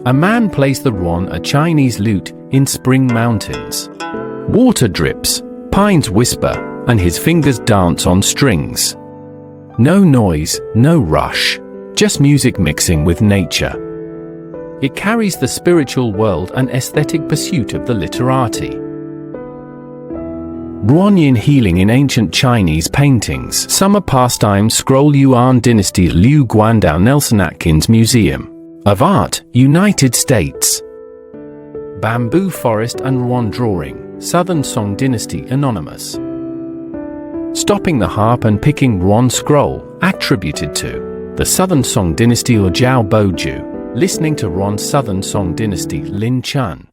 A man plays the ruan, a Chinese lute, in spring mountains. Water drips, pines whisper, and his fingers dance on strings. No noise, no rush, just music mixing with nature. It carries the spiritual world and aesthetic pursuit of the literati. Ruanyin healing in ancient Chinese paintings. Summer pastime scroll Yuan Dynasty Liu Guandao Nelson Atkins Museum of Art, United States. Bamboo forest and ruan drawing, Southern Song Dynasty Anonymous. Stopping the harp and picking ruan scroll, attributed to the Southern Song Dynasty or Jiao Boju. Listening to ruan Southern Song Dynasty Lin Chun.